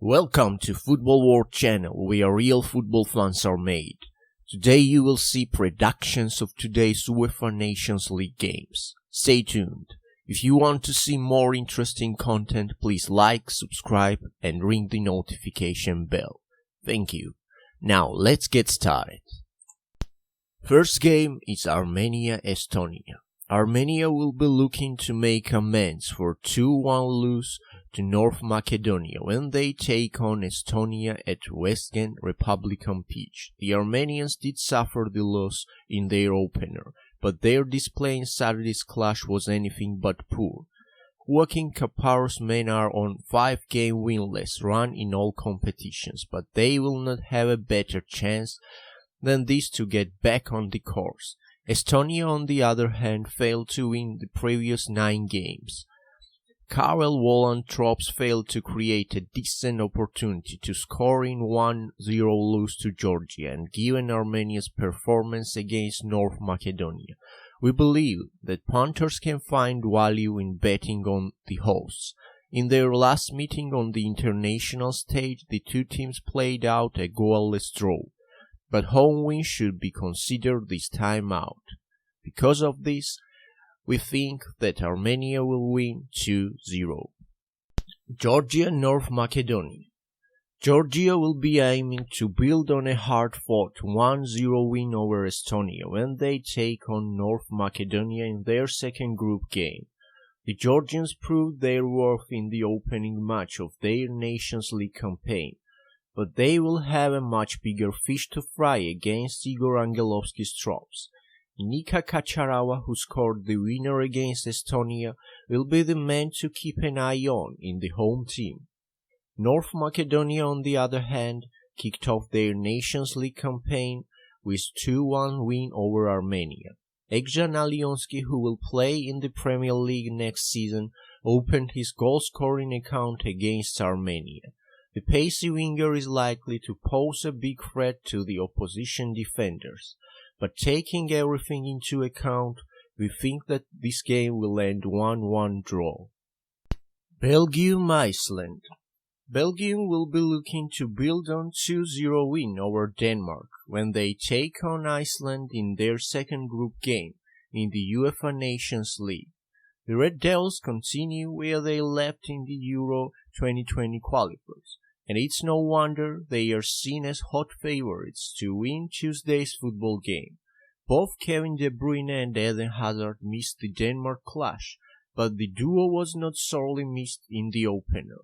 Welcome to Football World Channel, where real football fans are made. Today you will see predictions of today's Uefa Nations League games. Stay tuned. If you want to see more interesting content, please like, subscribe and ring the notification bell. Thank you. Now let's get started. First game is Armenia-Estonia. Armenia will be looking to make amends for 2-1 lose to North Macedonia when they take on Estonia at Western Republican pitch. The Armenians did suffer the loss in their opener, but their display in Saturday's clash was anything but poor. Joaquin Caparro's men are on 5-game winless run in all competitions, but they will not have a better chance than this to get back on the course. Estonia, on the other hand, failed to win the previous 9 games. Karel Wallentrops failed to create a decent opportunity to score in 1-0 lose to Georgia, and given Armenia's performance against North Macedonia, we believe that punters can find value in betting on the hosts. In their last meeting on the international stage, the two teams played out a goalless draw, but home win should be considered this time out. Because of this, we think that Armenia will win 2-0. Georgia-North Macedonia. Georgia will be aiming to build on a hard-fought 1-0 win over Estonia when they take on North Macedonia in their second group game. The Georgians proved their worth in the opening match of their Nations League campaign, but they will have a much bigger fish to fry against Igor Angelovsky's troops. Nika Kacharava, who scored the winner against Estonia, will be the man to keep an eye on in the home team. North Macedonia, on the other hand, kicked off their Nations League campaign with 2-1 win over Armenia. Ekjan Alionsky, who will play in the Premier League next season, opened his goal-scoring account against Armenia. The pacey winger is likely to pose a big threat to the opposition defenders, but taking everything into account, we think that this game will end 1-1 draw. Belgium-Iceland. Belgium will be looking to build on 2-0 win over Denmark when they take on Iceland in their second group game in the Uefa Nations League. The Red Devils continue where they left in the Euro 2020 qualifiers, and it's no wonder they are seen as hot favorites to win Tuesday's football game. Both Kevin De Bruyne and Eden Hazard missed the Denmark clash, but the duo was not sorely missed in the opener.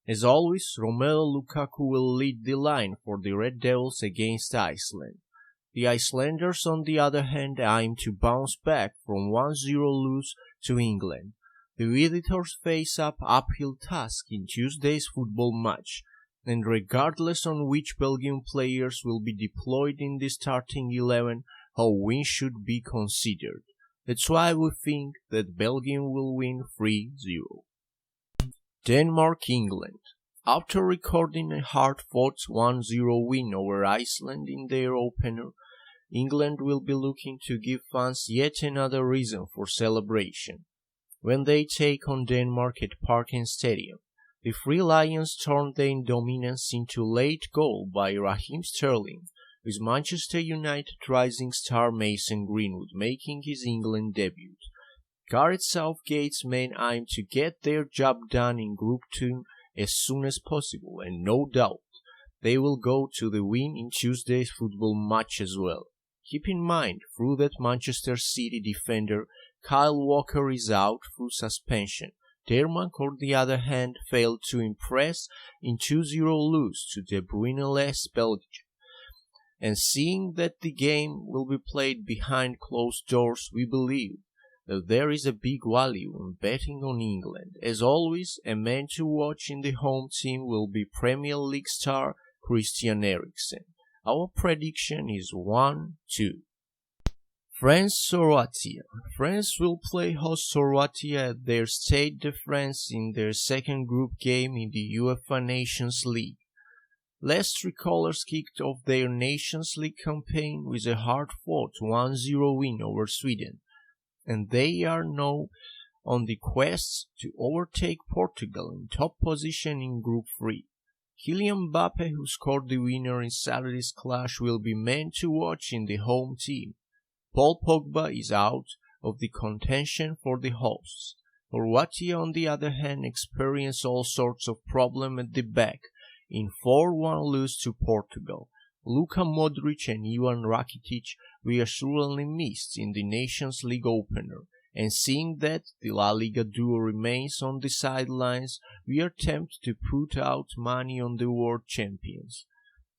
As always, Romelu Lukaku will lead the line for the Red Devils against Iceland. The Icelanders, on the other hand, aim to bounce back from 1-0 lose to England. The visitors face up uphill task in Tuesday's football match, and regardless on which Belgian players will be deployed in the starting 11, how win should be considered. That's why we think that Belgium will win 3-0. Denmark-England. After recording a hard-fought 1-0 win over Iceland in their opener, England will be looking to give fans yet another reason for celebration. When they take on Denmark at Parken Stadium, the Three Lions turned their dominance into late goal by Raheem Sterling, with Manchester United rising star Mason Greenwood making his England debut. Gareth Southgate's men aim to get their job done in Group 2 as soon as possible, and no doubt they will go to the win in Tuesday's football match as well. Keep in mind, through that Manchester City defender, Kyle Walker is out through suspension. Denkmark, on the other hand, failed to impress in 2-0 lose to De Bruyne-less Belgium. And seeing that the game will be played behind closed doors, we believe that there is a big value in betting on England. As always, a man to watch in the home team will be Premier League star Christian Eriksen. Our prediction is 1-2. France-Croatia. France will play host Croatia at their Stade de France in their second group game in the Uefa Nations League. Last three callers kicked off their Nations League campaign with a hard-fought 1-0 win over Sweden, and they are now on the quest to overtake Portugal in top position in Group 3. Kylian Mbappe, who scored the winner in Saturday's clash, will be man to watch in the home team. Paul Pogba is out of the contention for the hosts. Croatia, on the other hand, experienced all sorts of problems at the back in 4-1 lose to Portugal. Luka Modric and Ivan Rakitic reassuringly missed in the Nations League opener, and seeing that the La Liga duo remains on the sidelines, we are tempted to put out money on the world champions.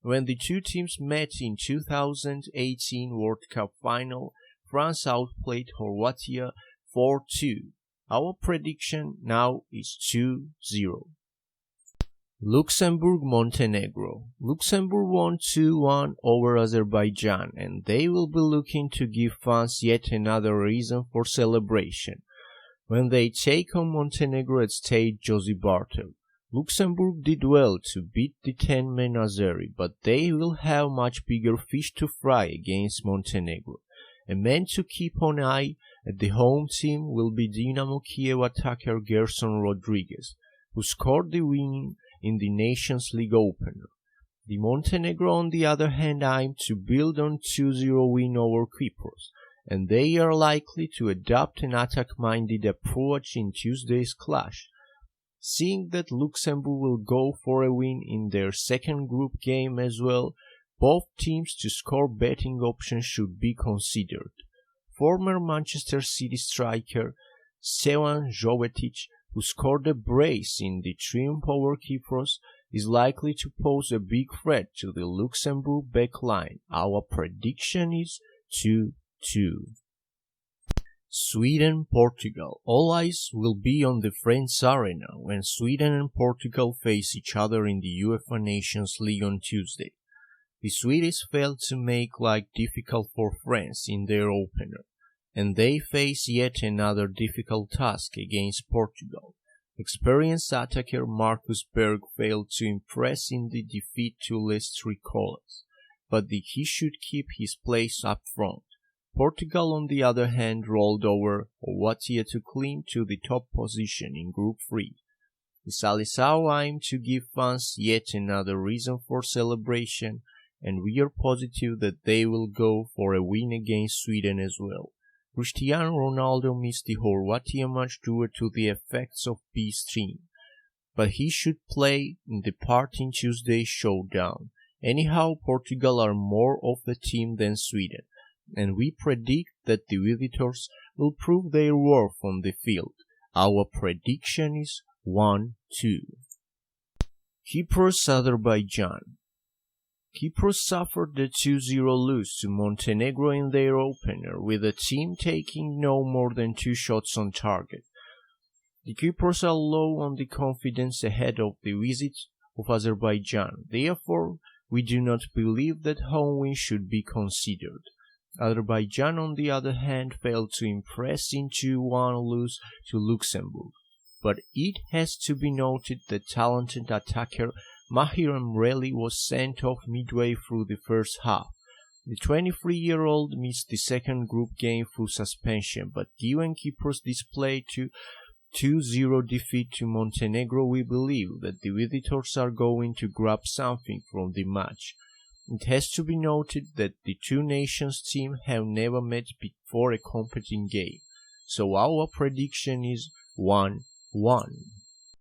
When the two teams met in 2018 World Cup final, France outplayed Croatia 4-2. Our prediction now is 2-0. Luxembourg Montenegro. Luxembourg won 2-1 over Azerbaijan, and they will be looking to give fans yet another reason for celebration when they take on Montenegro at Stade Josip Bartel. Luxembourg did well to beat the 10-man Azeri, but they will have much bigger fish to fry against Montenegro. A man to keep an eye at the home team will be Dynamo Kiev attacker Gerson Rodriguez, who scored the winning in the Nations League opener. The Montenegro, on the other hand, aim to build on 2-0 win over Cyprus, and they are likely to adopt an attack-minded approach in Tuesday's clash. Seeing that Luxembourg will go for a win in their second group game as well, both teams to score betting options should be considered. Former Manchester City striker Stefan Jovetic, who scored a brace in the triumph over Cyprus, is likely to pose a big threat to the Luxembourg backline. Our prediction is 2-2. Sweden-Portugal. All eyes will be on the French arena when Sweden and Portugal face each other in the UEFA Nations League on Tuesday. The Swedes failed to make life difficult for France in their opener, and they face yet another difficult task against Portugal. Experienced attacker Marcus Berg failed to impress in the defeat to Les Tricolores, but he should keep his place up front. Portugal, on the other hand, rolled over Croatia to climb to the top position in Group 3. The Seleção aim to give fans yet another reason for celebration, and we are positive that they will go for a win against Sweden as well. Cristiano Ronaldo missed the Croatia match due to the effects of peace treaty, but he should play in the part in Tuesday's showdown. Anyhow, Portugal are more of a team than Sweden, and we predict that the visitors will prove their worth on the field. Our prediction is 1-2. Cyprus-Azerbaijan. Cyprus suffered the 2-0 lose to Montenegro in their opener, with the team taking no more than 2 shots on target. The Cyprus are low on the confidence ahead of the visit of Azerbaijan. Therefore, we do not believe that home win should be considered. Azerbaijan, on the other hand, failed to impress in 2-1 lose to Luxembourg. But it has to be noted that talented attacker Mahir Emreli was sent off midway through the first half. The 23-year-old missed the second group game through suspension, but given Cyprus' display to 2-0 defeat to Montenegro, we believe that the visitors are going to grab something from the match. It has to be noted that the two nations teams have never met before a competing game, so our prediction is 1-1.